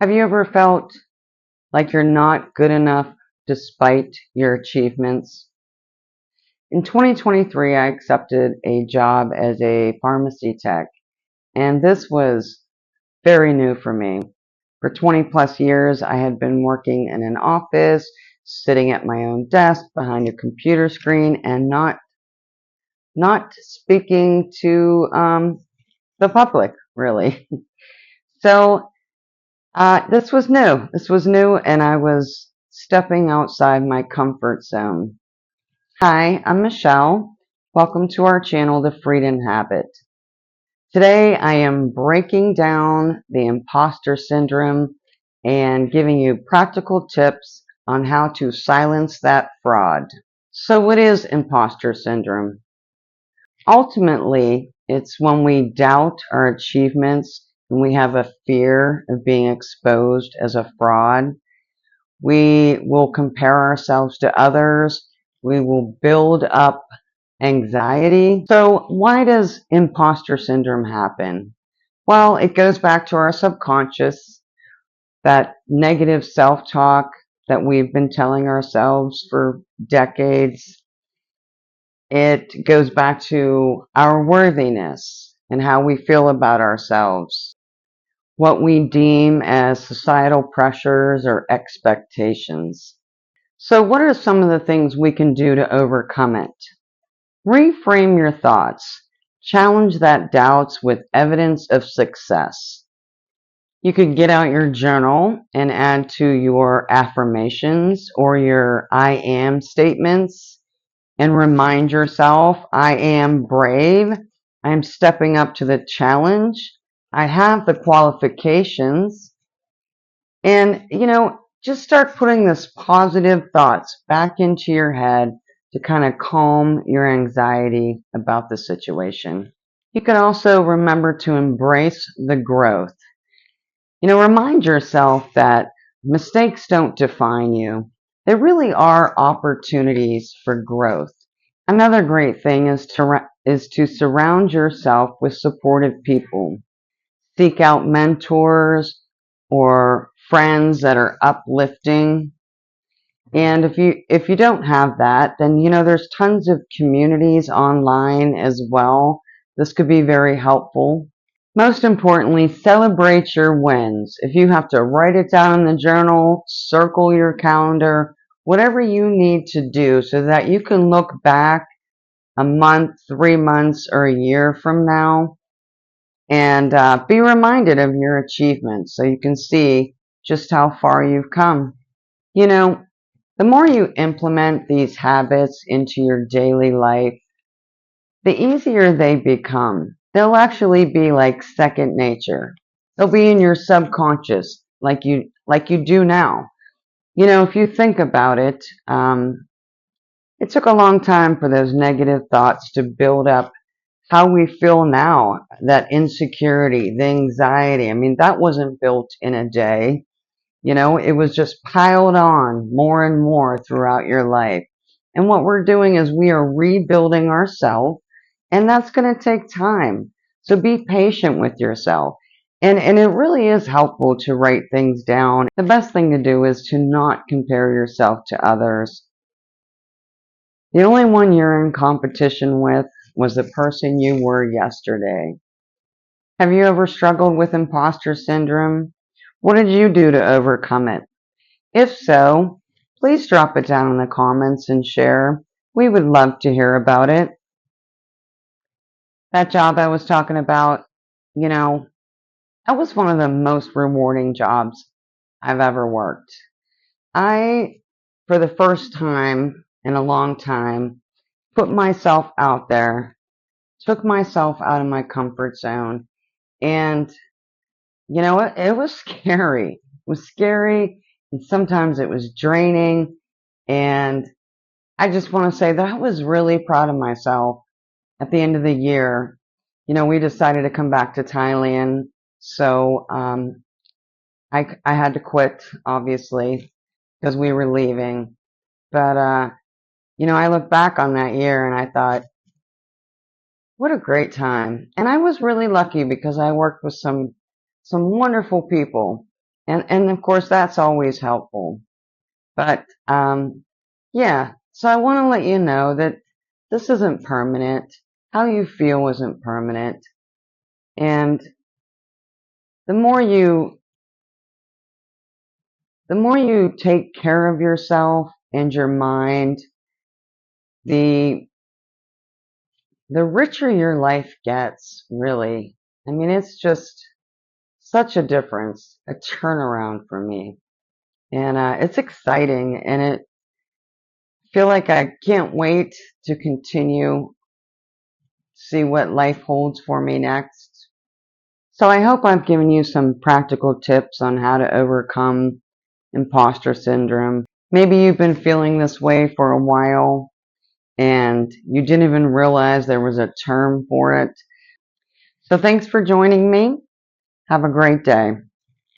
Have you ever felt like you're not good enough despite your achievements? In 2023, I accepted a job as a pharmacy tech, and this was very new for me. For 20 plus years, I had been working in an office, sitting at my own desk behind a computer screen, and not speaking to the public, really. So this was new. This was new, and I was stepping outside my comfort zone. Hi, I'm Michelle. Welcome to our channel, The Freedom Habit. Today, I am breaking down the imposter syndrome and giving you practical tips on how to silence that fraud. So, what is imposter syndrome? Ultimately, it's when we doubt our achievements and we have a fear of being exposed as a fraud. We will compare ourselves to others. We will build up anxiety. So why does imposter syndrome happen? Well, it goes back to our subconscious, that negative self-talk that we've been telling ourselves for decades. It goes back to our worthiness and how we feel about ourselves, what we deem as societal pressures or expectations. So what are some of the things we can do to overcome it? Reframe your thoughts. Challenge that doubts with evidence of success. You could get out your journal and add to your affirmations or your I am statements and remind yourself, I am brave. I am stepping up to the challenge. I have the qualifications. And, just start putting this positive thoughts back into your head to kind of calm your anxiety about the situation. You can also remember to embrace the growth. Remind yourself that mistakes don't define you. They really are opportunities for growth. Another great thing is to surround yourself with supportive people. Seek out mentors or friends that are uplifting. And if you don't have that, then there's tons of communities online as well. This could be very helpful. Most importantly, celebrate your wins. If you have to write it down in the journal, circle your calendar, whatever you need to do so that you can look back a month, 3 months, or a year from now and be reminded of your achievements so you can see just how far you've come. The more you implement these habits into your daily life, the easier they become. They'll actually be like second nature. They'll be in your subconscious like you do now. If you think about it, it took a long time for those negative thoughts to build up how we feel now, that insecurity, the anxiety. I mean, that wasn't built in a day. It was just piled on more and more throughout your life. And what we're doing is we are rebuilding ourselves, and that's going to take time. So be patient with yourself. And it really is helpful to write things down. The best thing to do is to not compare yourself to others. The only one you're in competition with was the person you were yesterday. Have you ever struggled with imposter syndrome? What did you do to overcome it? If so, please drop it down in the comments and share. We would love to hear about it. That job I was talking about, that was one of the most rewarding jobs I've ever worked. I, for the first time in a long time, put myself out there, took myself out of my comfort zone, and it was scary. It was scary, and sometimes it was draining, and I just want to say that I was really proud of myself. At the end of the year, we decided to come back to Thailand, so I had to quit, obviously, because we were leaving. But I look back on that year and I thought, what a great time. And I was really lucky because I worked with some wonderful people. And of course, that's always helpful. But yeah, so I want to let you know that this isn't permanent. How you feel isn't permanent. And the more you the more you take care of yourself and your mind, the the richer your life gets, really. I mean, it's just such a difference, a turnaround for me. And it's exciting, and it feel like I can't wait to continue, see what life holds for me next. So I hope I've given you some practical tips on how to overcome imposter syndrome. Maybe you've been feeling this way for a while and you didn't even realize there was a term for it. So thanks for joining me. Have a great day.